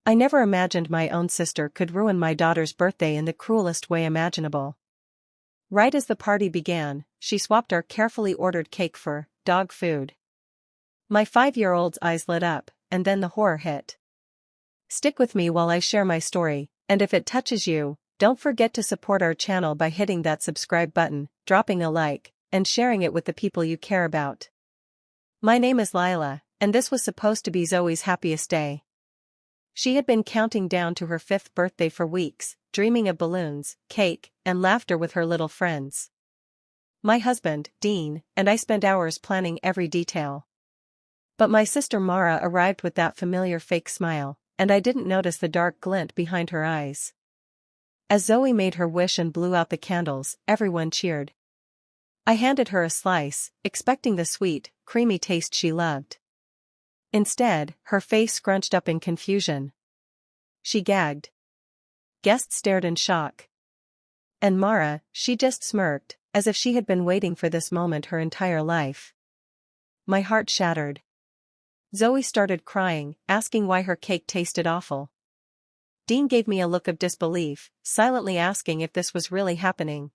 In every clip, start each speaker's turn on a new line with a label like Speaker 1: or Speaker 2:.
Speaker 1: I never imagined my own sister could ruin my daughter's birthday in the cruelest way imaginable. Right as the party began, she swapped our carefully ordered cake for dog food. My 5-year-old's eyes lit up, and then the horror hit. Stick with me while I share my story, and if it touches you, don't forget to support our channel by hitting that subscribe button, dropping a like, and sharing it with the people you care about. My name is Lila, and this was supposed to be Zoe's happiest day. She had been counting down to her 5th birthday for weeks, dreaming of balloons, cake, and laughter with her little friends. My husband, Dean, and I spent hours planning every detail. But my sister Mara arrived with that familiar fake smile, and I didn't notice the dark glint behind her eyes. As Zoe made her wish and blew out the candles, everyone cheered. I handed her a slice, expecting the sweet, creamy taste she loved. Instead, her face scrunched up in confusion. She gagged. Guests stared in shock. And Mara, she just smirked, as if she had been waiting for this moment her entire life. My heart shattered. Zoe started crying, asking why her cake tasted awful. Dean gave me a look of disbelief, silently asking if this was really happening.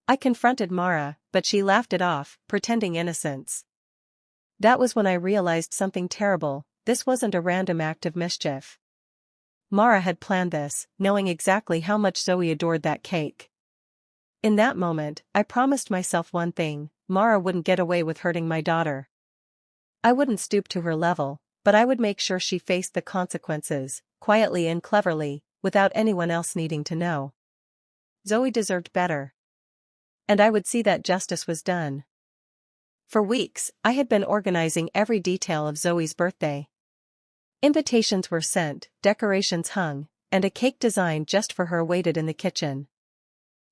Speaker 1: I confronted Mara, but she laughed it off, pretending innocence. That was when I realized something terrible. This wasn't a random act of mischief. Mara had planned this, knowing exactly how much Zoe adored that cake. In that moment, I promised myself one thing: Mara wouldn't get away with hurting my daughter. I wouldn't stoop to her level, but I would make sure she faced the consequences, quietly and cleverly, without anyone else needing to know. Zoe deserved better. And I would see that justice was done. For weeks, I had been organizing every detail of Zoe's birthday. Invitations were sent, decorations hung, and a cake designed just for her waited in the kitchen.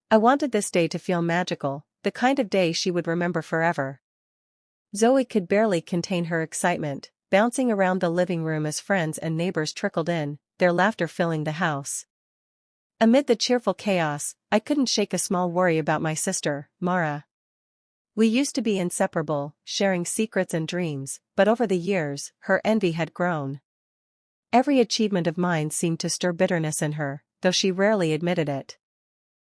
Speaker 1: I wanted this day to feel magical, the kind of day she would remember forever. Zoe could barely contain her excitement, bouncing around the living room as friends and neighbors trickled in, their laughter filling the house. Amid the cheerful chaos, I couldn't shake a small worry about my sister, Mara. We used to be inseparable, sharing secrets and dreams, but over the years, her envy had grown. Every achievement of mine seemed to stir bitterness in her, though she rarely admitted it.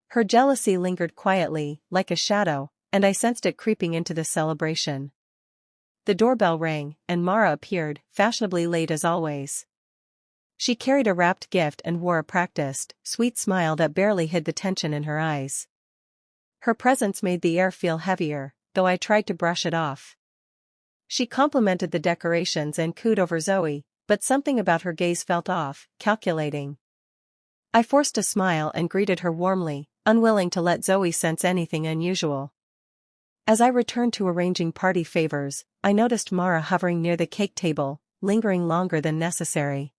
Speaker 1: Her jealousy lingered quietly, like a shadow, and I sensed it creeping into the celebration. The doorbell rang, and Mara appeared, fashionably late as always. She carried a wrapped gift and wore a practiced, sweet smile that barely hid the tension in her eyes. Her presence made the air feel heavier, though I tried to brush it off. She complimented the decorations and cooed over Zoe, but something about her gaze felt off, calculating. I forced a smile and greeted her warmly, unwilling to let Zoe sense anything unusual. As I returned to arranging party favors, I noticed Mara hovering near the cake table, lingering longer than necessary.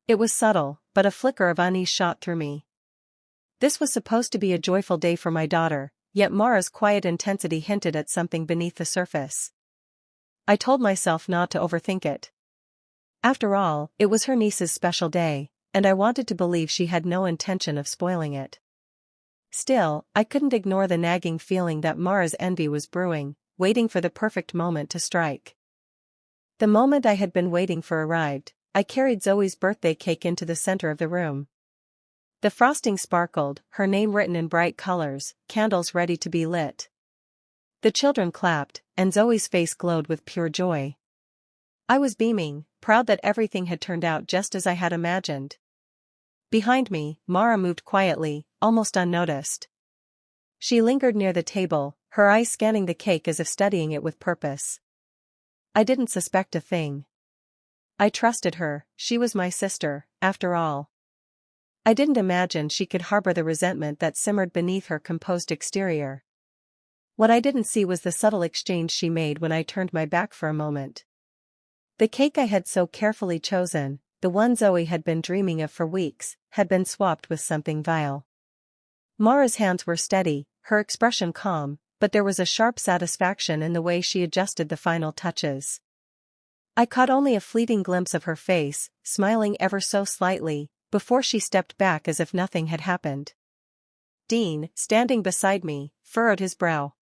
Speaker 1: It was subtle, but a flicker of unease shot through me. This was supposed to be a joyful day for my daughter, yet Mara's quiet intensity hinted at something beneath the surface. I told myself not to overthink it. After all, it was her niece's special day, and I wanted to believe she had no intention of spoiling it. Still, I couldn't ignore the nagging feeling that Mara's envy was brewing, waiting for the perfect moment to strike. The moment I had been waiting for arrived. I carried Zoe's birthday cake into the center of the room. The frosting sparkled, her name written in bright colors, candles ready to be lit. The children clapped, and Zoe's face glowed with pure joy. I was beaming, proud that everything had turned out just as I had imagined. Behind me, Mara moved quietly, almost unnoticed. She lingered near the table, her eyes scanning the cake as if studying it with purpose. I didn't suspect a thing. I trusted her, she was my sister, after all. I didn't imagine she could harbor the resentment that simmered beneath her composed exterior. What I didn't see was the subtle exchange she made when I turned my back for a moment. The cake I had so carefully chosen, the one Zoe had been dreaming of for weeks, had been swapped with something vile. Mara's hands were steady, her expression calm, but there was a sharp satisfaction in the way she adjusted the final touches. I caught only a fleeting glimpse of her face, smiling ever so slightly, before she stepped back as if nothing had happened. Dean, standing beside me, furrowed his brow.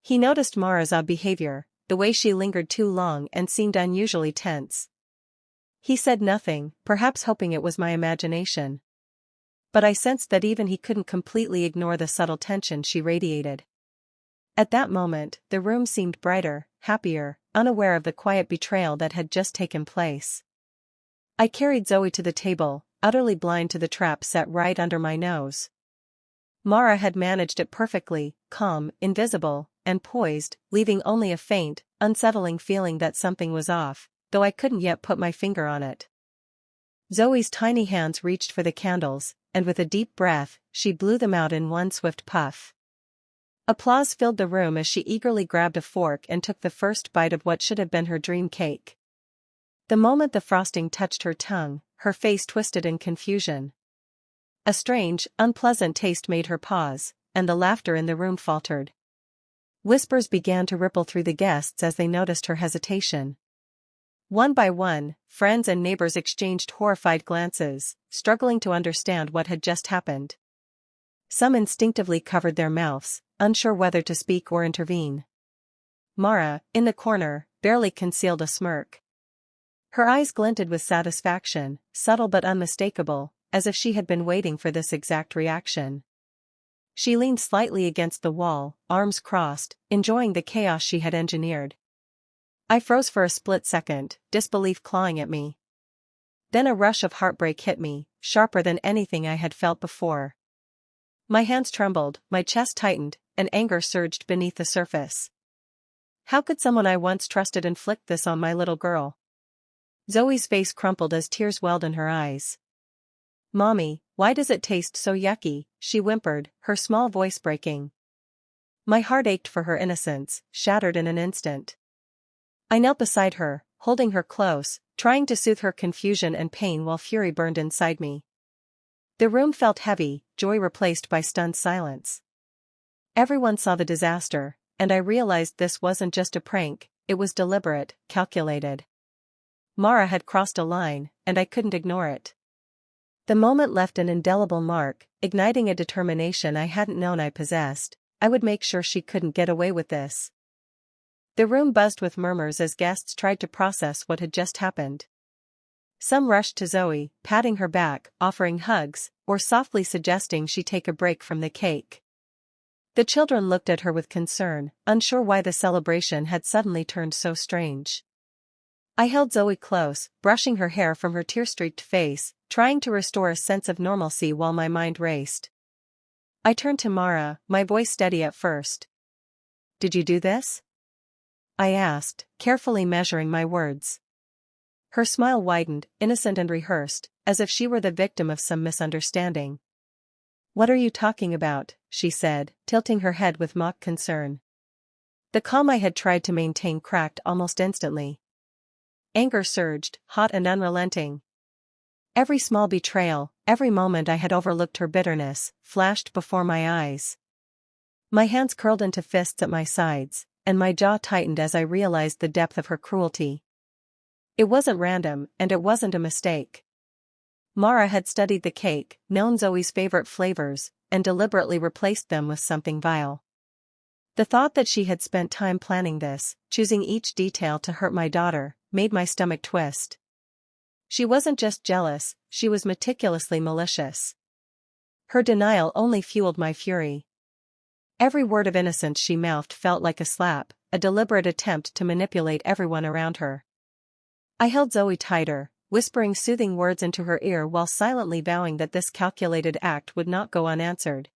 Speaker 1: He noticed Mara's odd behavior, the way she lingered too long and seemed unusually tense. He said nothing, perhaps hoping it was my imagination. But I sensed that even he couldn't completely ignore the subtle tension she radiated. At that moment, the room seemed brighter, happier, unaware of the quiet betrayal that had just taken place. I carried Zoe to the table, utterly blind to the trap set right under my nose. Mara had managed it perfectly, calm, invisible, and poised, leaving only a faint, unsettling feeling that something was off, though I couldn't yet put my finger on it. Zoe's tiny hands reached for the candles, and with a deep breath, she blew them out in one swift puff. Applause filled the room as she eagerly grabbed a fork and took the first bite of what should have been her dream cake. The moment the frosting touched her tongue, her face twisted in confusion. A strange, unpleasant taste made her pause, and the laughter in the room faltered. Whispers began to ripple through the guests as they noticed her hesitation. One by one, friends and neighbors exchanged horrified glances, struggling to understand what had just happened. Some instinctively covered their mouths, unsure whether to speak or intervene. Mara, in the corner, barely concealed a smirk. Her eyes glinted with satisfaction, subtle but unmistakable, as if she had been waiting for this exact reaction. She leaned slightly against the wall, arms crossed, enjoying the chaos she had engineered. I froze for a split second, disbelief clawing at me. Then a rush of heartbreak hit me, sharper than anything I had felt before. My hands trembled, my chest tightened, and anger surged beneath the surface. How could someone I once trusted inflict this on my little girl? Zoe's face crumpled as tears welled in her eyes. "Mommy, why does it taste so yucky?" she whimpered, her small voice breaking. My heart ached for her innocence, shattered in an instant. I knelt beside her, holding her close, trying to soothe her confusion and pain while fury burned inside me. The room felt heavy, joy replaced by stunned silence. Everyone saw the disaster, and I realized this wasn't just a prank, it was deliberate, calculated. Mara had crossed a line, and I couldn't ignore it. The moment left an indelible mark, igniting a determination I hadn't known I possessed. I would make sure she couldn't get away with this. The room buzzed with murmurs as guests tried to process what had just happened. Some rushed to Zoe, patting her back, offering hugs, or softly suggesting she take a break from the cake. The children looked at her with concern, unsure why the celebration had suddenly turned so strange. I held Zoe close, brushing her hair from her tear-streaked face, trying to restore a sense of normalcy while my mind raced. I turned to Mara, my voice steady at first. "Did you do this?" I asked, carefully measuring my words. Her smile widened, innocent and rehearsed, as if she were the victim of some misunderstanding. "What are you talking about?" she said, tilting her head with mock concern. The calm I had tried to maintain cracked almost instantly. Anger surged, hot and unrelenting. Every small betrayal, every moment I had overlooked her bitterness, flashed before my eyes. My hands curled into fists at my sides, and my jaw tightened as I realized the depth of her cruelty. It wasn't random, and it wasn't a mistake. Mara had studied the cake, known Zoe's favorite flavors, and deliberately replaced them with something vile. The thought that she had spent time planning this, choosing each detail to hurt my daughter, made my stomach twist. She wasn't just jealous, she was meticulously malicious. Her denial only fueled my fury. Every word of innocence she mouthed felt like a slap, a deliberate attempt to manipulate everyone around her. I held Zoe tighter, whispering soothing words into her ear while silently vowing that this calculated act would not go unanswered.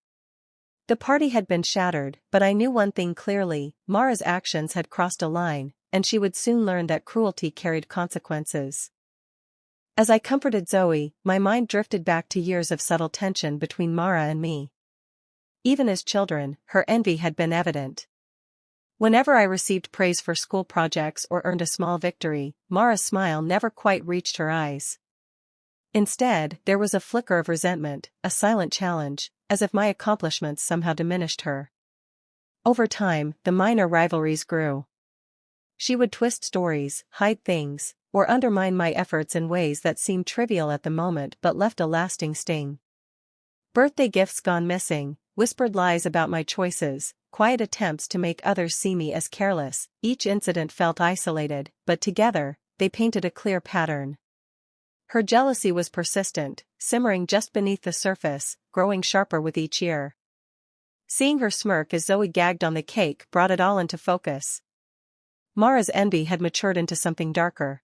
Speaker 1: The party had been shattered, but I knew one thing clearly: Mara's actions had crossed a line, and she would soon learn that cruelty carried consequences. As I comforted Zoe, my mind drifted back to years of subtle tension between Mara and me. Even as children, her envy had been evident. Whenever I received praise for school projects or earned a small victory, Mara's smile never quite reached her eyes. Instead, there was a flicker of resentment, a silent challenge, as if my accomplishments somehow diminished her. Over time, the minor rivalries grew. She would twist stories, hide things, or undermine my efforts in ways that seemed trivial at the moment but left a lasting sting. Birthday gifts gone missing, whispered lies about my choices, quiet attempts to make others see me as careless. Each incident felt isolated, but together, they painted a clear pattern. Her jealousy was persistent, simmering just beneath the surface, growing sharper with each year. Seeing her smirk as Zoe gagged on the cake brought it all into focus. Mara's envy had matured into something darker.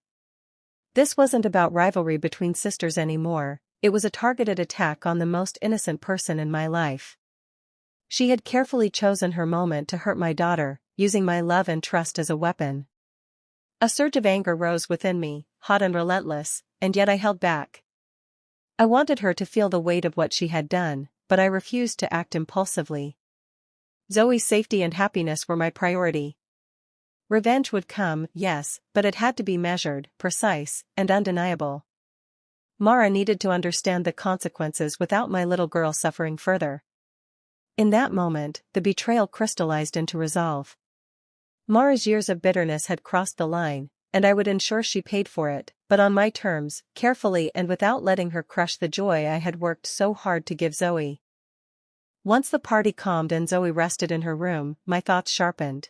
Speaker 1: This wasn't about rivalry between sisters anymore, it was a targeted attack on the most innocent person in my life. She had carefully chosen her moment to hurt my daughter, using my love and trust as a weapon. A surge of anger rose within me, hot and relentless, and yet I held back. I wanted her to feel the weight of what she had done, but I refused to act impulsively. Zoe's safety and happiness were my priority. Revenge would come, yes, but it had to be measured, precise, and undeniable. Mara needed to understand the consequences without my little girl suffering further. In that moment, the betrayal crystallized into resolve. Mara's years of bitterness had crossed the line, and I would ensure she paid for it, but on my terms, carefully and without letting her crush the joy I had worked so hard to give Zoe. Once the party calmed and Zoe rested in her room, my thoughts sharpened.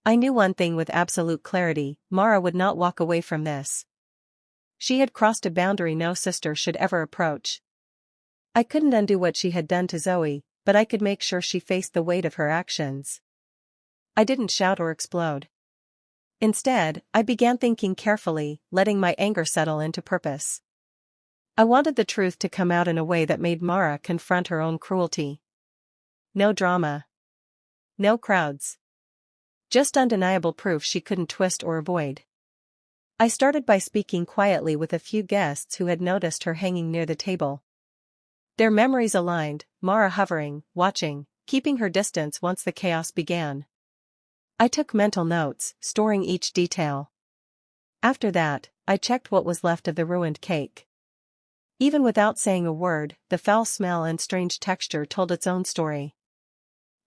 Speaker 1: I knew one thing with absolute clarity: Mara would not walk away from this. She had crossed a boundary no sister should ever approach. I couldn't undo what she had done to Zoe, but I could make sure she faced the weight of her actions. I didn't shout or explode. Instead, I began thinking carefully, letting my anger settle into purpose. I wanted the truth to come out in a way that made Mara confront her own cruelty. No drama. No crowds. Just undeniable proof she couldn't twist or avoid. I started by speaking quietly with a few guests who had noticed her hanging near the table. Their memories aligned, Mara hovering, watching, keeping her distance once the chaos began. I took mental notes, storing each detail. After that, I checked what was left of the ruined cake. Even without saying a word, the foul smell and strange texture told its own story.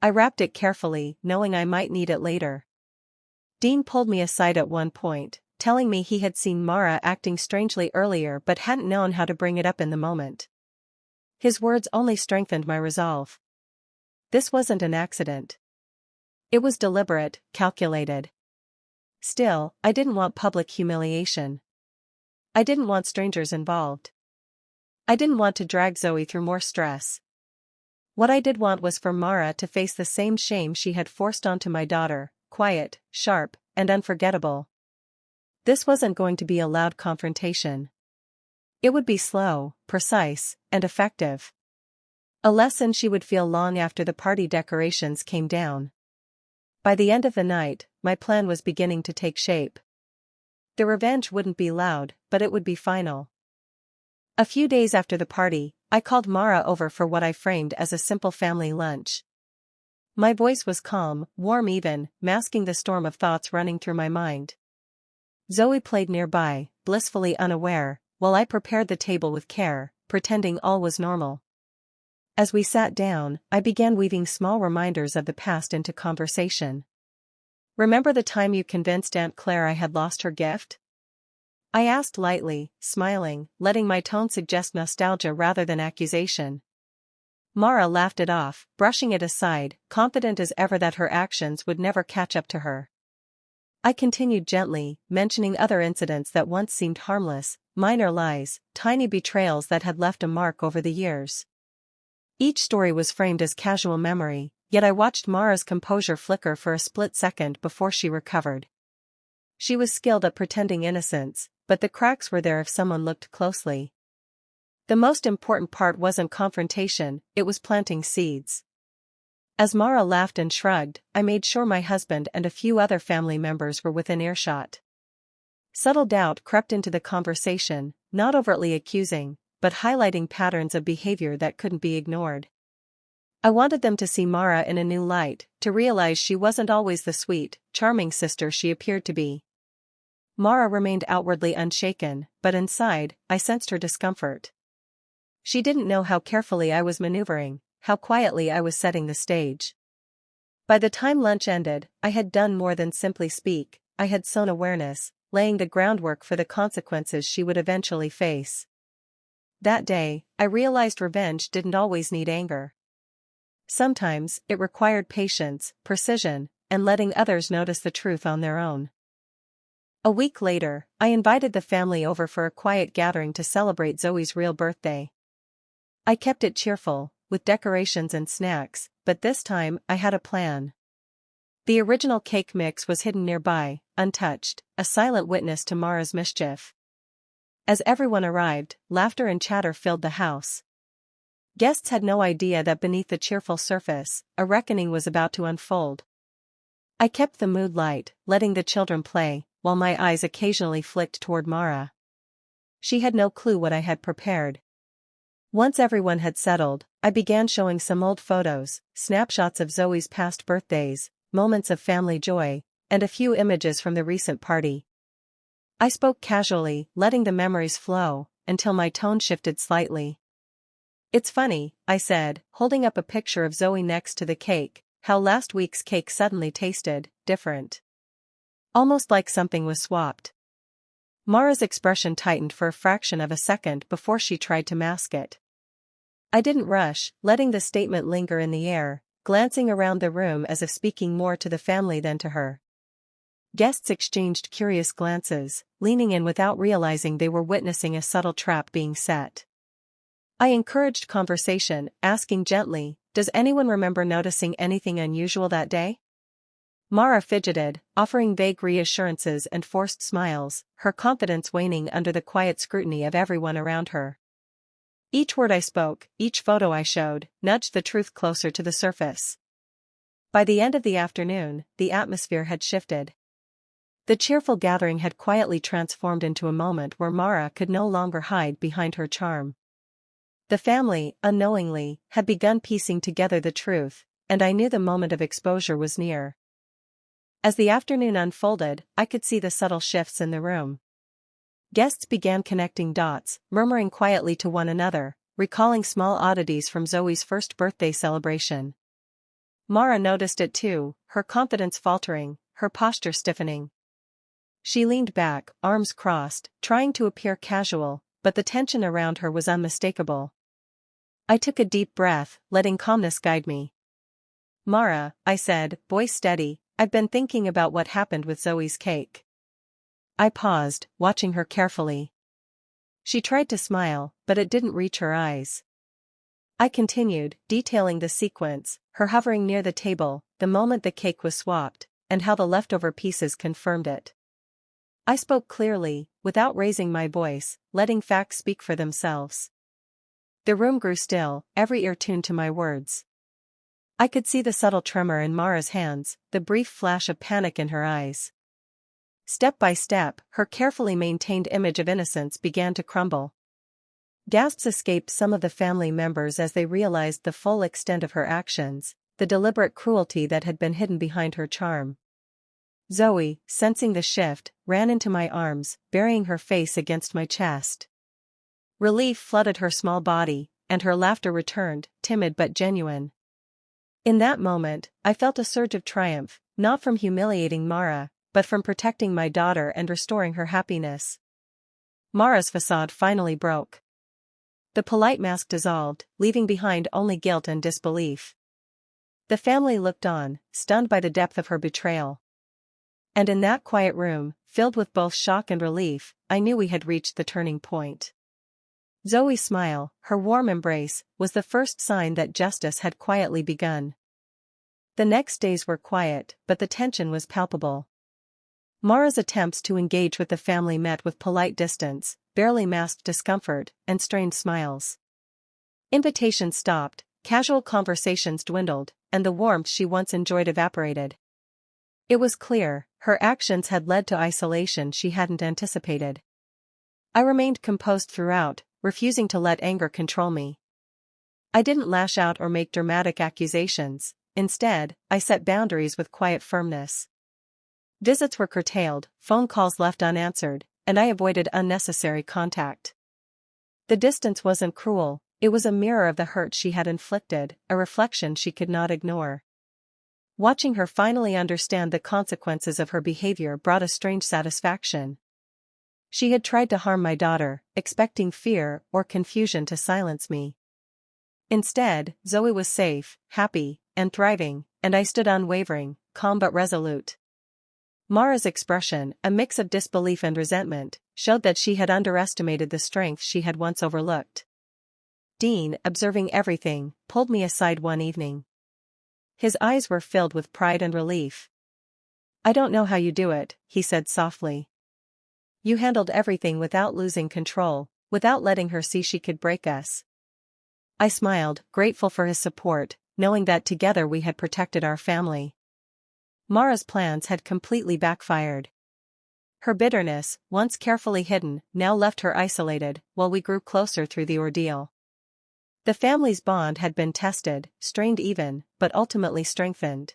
Speaker 1: I wrapped it carefully, knowing I might need it later. Dean pulled me aside at one point, telling me he had seen Mara acting strangely earlier but hadn't known how to bring it up in the moment. His words only strengthened my resolve. This wasn't an accident. It was deliberate, calculated. Still, I didn't want public humiliation. I didn't want strangers involved. I didn't want to drag Zoe through more stress. What I did want was for Mara to face the same shame she had forced onto my daughter, quiet, sharp, and unforgettable. This wasn't going to be a loud confrontation. It would be slow, precise, and effective. A lesson she would feel long after the party decorations came down. By the end of the night, my plan was beginning to take shape. The revenge wouldn't be loud, but it would be final. A few days after the party, I called Mara over for what I framed as a simple family lunch. My voice was calm, warm even, masking the storm of thoughts running through my mind. Zoe played nearby, blissfully unaware, while I prepared the table with care, pretending all was normal. As we sat down, I began weaving small reminders of the past into conversation. "Remember the time you convinced Aunt Claire I had lost her gift?" I asked lightly, smiling, letting my tone suggest nostalgia rather than accusation. Mara laughed it off, brushing it aside, confident as ever that her actions would never catch up to her. I continued gently, mentioning other incidents that once seemed harmless, minor lies, tiny betrayals that had left a mark over the years. Each story was framed as casual memory, yet I watched Mara's composure flicker for a split second before she recovered. She was skilled at pretending innocence, but the cracks were there if someone looked closely. The most important part wasn't confrontation, it was planting seeds. As Mara laughed and shrugged, I made sure my husband and a few other family members were within earshot. Subtle doubt crept into the conversation, not overtly accusing, but highlighting patterns of behavior that couldn't be ignored. I wanted them to see Mara in a new light, to realize she wasn't always the sweet, charming sister she appeared to be. Mara remained outwardly unshaken, but inside, I sensed her discomfort. She didn't know how carefully I was maneuvering, how quietly I was setting the stage. By the time lunch ended, I had done more than simply speak, I had sown awareness, laying the groundwork for the consequences she would eventually face. That day, I realized revenge didn't always need anger. Sometimes, it required patience, precision, and letting others notice the truth on their own. A week later, I invited the family over for a quiet gathering to celebrate Zoe's real birthday. I kept it cheerful, with decorations and snacks, but this time I had a plan. The original cake mix was hidden nearby, untouched, a silent witness to Mara's mischief. As everyone arrived, laughter and chatter filled the house. Guests had no idea that beneath the cheerful surface, a reckoning was about to unfold. I kept the mood light, letting the children play, while my eyes occasionally flicked toward Mara. She had no clue what I had prepared. Once everyone had settled, I began showing some old photos, snapshots of Zoe's past birthdays, moments of family joy, and a few images from the recent party. I spoke casually, letting the memories flow, until my tone shifted slightly. "It's funny," I said, holding up a picture of Zoe next to the cake, "how last week's cake suddenly tasted different. Almost like something was swapped." Mara's expression tightened for a fraction of a second before she tried to mask it. I didn't rush, letting the statement linger in the air, glancing around the room as if speaking more to the family than to her. Guests exchanged curious glances, leaning in without realizing they were witnessing a subtle trap being set. I encouraged conversation, asking gently, "Does anyone remember noticing anything unusual that day?" Mara fidgeted, offering vague reassurances and forced smiles, her confidence waning under the quiet scrutiny of everyone around her. Each word I spoke, each photo I showed, nudged the truth closer to the surface. By the end of the afternoon, the atmosphere had shifted. The cheerful gathering had quietly transformed into a moment where Mara could no longer hide behind her charm. The family, unknowingly, had begun piecing together the truth, and I knew the moment of exposure was near. As the afternoon unfolded, I could see the subtle shifts in the room. Guests began connecting dots, murmuring quietly to one another, recalling small oddities from Zoe's first birthday celebration. Mara noticed it too, her confidence faltering, her posture stiffening. She leaned back, arms crossed, trying to appear casual, but the tension around her was unmistakable. I took a deep breath, letting calmness guide me. "Mara," I said, voice steady, "I've been thinking about what happened with Zoe's cake." I paused, watching her carefully. She tried to smile, but it didn't reach her eyes. I continued, detailing the sequence, her hovering near the table, the moment the cake was swapped, and how the leftover pieces confirmed it. I spoke clearly, without raising my voice, letting facts speak for themselves. The room grew still, every ear tuned to my words. I could see the subtle tremor in Mara's hands, the brief flash of panic in her eyes. Step by step, her carefully maintained image of innocence began to crumble. Gasps escaped some of the family members as they realized the full extent of her actions, the deliberate cruelty that had been hidden behind her charm. Zoe, sensing the shift, ran into my arms, burying her face against my chest. Relief flooded her small body, and her laughter returned, timid but genuine. In that moment, I felt a surge of triumph, not from humiliating Mara, but from protecting my daughter and restoring her happiness. Mara's facade finally broke. The polite mask dissolved, leaving behind only guilt and disbelief. The family looked on, stunned by the depth of her betrayal. And in that quiet room, filled with both shock and relief, I knew we had reached the turning point. Zoe's smile, her warm embrace, was the first sign that justice had quietly begun. The next days were quiet, but the tension was palpable. Mara's attempts to engage with the family met with polite distance, barely masked discomfort, and strained smiles. Invitations stopped, casual conversations dwindled, and the warmth she once enjoyed evaporated. It was clear, her actions had led to isolation she hadn't anticipated. I remained composed throughout, refusing to let anger control me. I didn't lash out or make dramatic accusations. Instead, I set boundaries with quiet firmness. Visits were curtailed, phone calls left unanswered, and I avoided unnecessary contact. The distance wasn't cruel, it was a mirror of the hurt she had inflicted, a reflection she could not ignore. Watching her finally understand the consequences of her behavior brought a strange satisfaction. She had tried to harm my daughter, expecting fear or confusion to silence me. Instead, Zoe was safe, happy, and thriving, and I stood unwavering, calm but resolute. Mara's expression, a mix of disbelief and resentment, showed that she had underestimated the strength she had once overlooked. Dean, observing everything, pulled me aside one evening. His eyes were filled with pride and relief. "I don't know how you do it," he said softly. "You handled everything without losing control, without letting her see she could break us." I smiled, grateful for his support, knowing that together we had protected our family. Mara's plans had completely backfired. Her bitterness, once carefully hidden, now left her isolated, while we grew closer through the ordeal. The family's bond had been tested, strained even, but ultimately strengthened.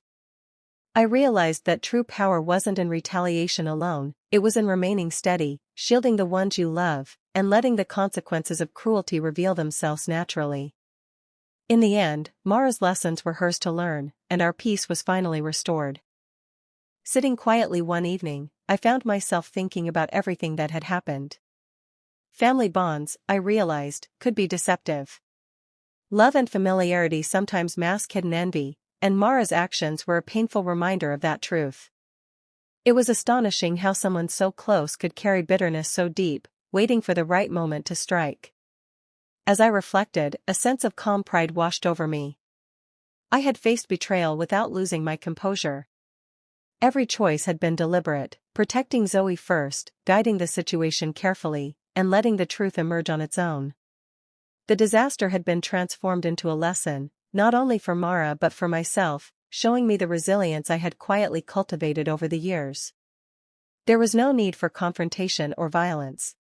Speaker 1: I realized that true power wasn't in retaliation alone, it was in remaining steady, shielding the ones you love, and letting the consequences of cruelty reveal themselves naturally. In the end, Mara's lessons were hers to learn, and our peace was finally restored. Sitting quietly one evening, I found myself thinking about everything that had happened. Family bonds, I realized, could be deceptive. Love and familiarity sometimes mask hidden envy, and Mara's actions were a painful reminder of that truth. It was astonishing how someone so close could carry bitterness so deep, waiting for the right moment to strike. As I reflected, a sense of calm pride washed over me. I had faced betrayal without losing my composure. Every choice had been deliberate, protecting Zoe first, guiding the situation carefully, and letting the truth emerge on its own. The disaster had been transformed into a lesson, not only for Mara but for myself, showing me the resilience I had quietly cultivated over the years. There was no need for confrontation or violence.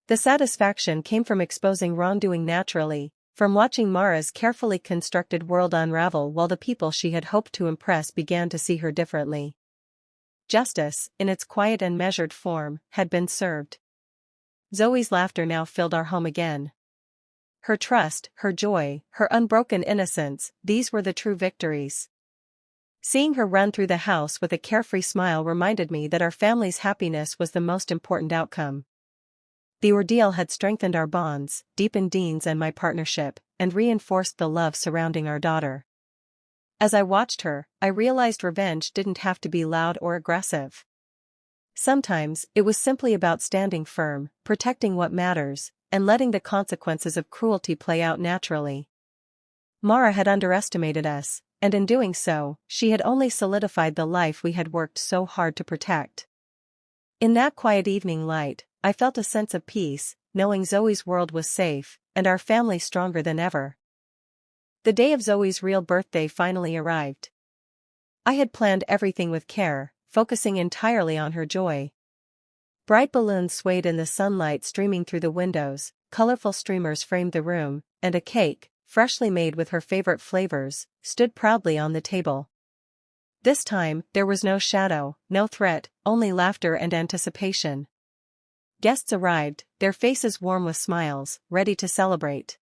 Speaker 1: The satisfaction came from exposing wrongdoing naturally, from watching Mara's carefully constructed world unravel while the people she had hoped to impress began to see her differently. Justice, in its quiet and measured form, had been served. Zoe's laughter now filled our home again. Her trust, her joy, her unbroken innocence, these were the true victories. Seeing her run through the house with a carefree smile reminded me that our family's happiness was the most important outcome. The ordeal had strengthened our bonds, deepened Dean's and my partnership, and reinforced the love surrounding our daughter. As I watched her, I realized revenge didn't have to be loud or aggressive. Sometimes, it was simply about standing firm, protecting what matters, and letting the consequences of cruelty play out naturally. Mara had underestimated us, and in doing so, she had only solidified the life we had worked so hard to protect. In that quiet evening light, I felt a sense of peace, knowing Zoe's world was safe, and our family stronger than ever. The day of Zoe's real birthday finally arrived. I had planned everything with care, focusing entirely on her joy. Bright balloons swayed in the sunlight streaming through the windows, colorful streamers framed the room, and a cake, freshly made with her favorite flavors, stood proudly on the table. This time, there was no shadow, no threat, only laughter and anticipation. Guests arrived, their faces warm with smiles, ready to celebrate.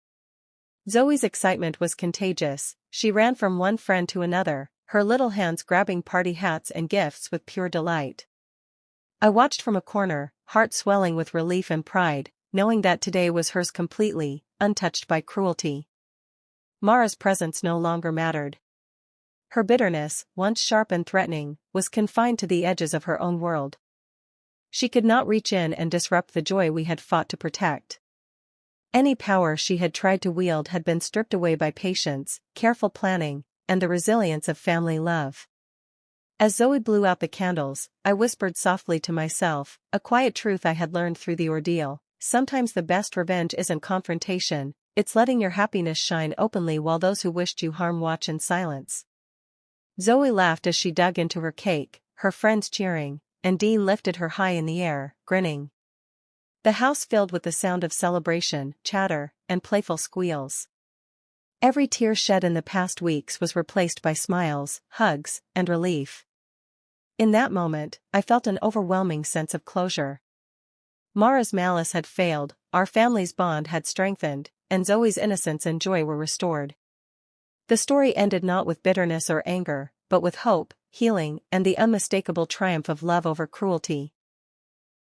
Speaker 1: Zoe's excitement was contagious, she ran from one friend to another, her little hands grabbing party hats and gifts with pure delight. I watched from a corner, heart swelling with relief and pride, knowing that today was hers completely, untouched by cruelty. Mara's presence no longer mattered. Her bitterness, once sharp and threatening, was confined to the edges of her own world. She could not reach in and disrupt the joy we had fought to protect. Any power she had tried to wield had been stripped away by patience, careful planning, and the resilience of family love. As Zoe blew out the candles, I whispered softly to myself, a quiet truth I had learned through the ordeal: sometimes the best revenge isn't confrontation, it's letting your happiness shine openly while those who wished you harm watch in silence. Zoe laughed as she dug into her cake, her friends cheering, and Dean lifted her high in the air, grinning. The house filled with the sound of celebration, chatter, and playful squeals. Every tear shed in the past weeks was replaced by smiles, hugs, and relief. In that moment, I felt an overwhelming sense of closure. Mara's malice had failed, our family's bond had strengthened, and Zoe's innocence and joy were restored. The story ended not with bitterness or anger, but with hope, healing, and the unmistakable triumph of love over cruelty.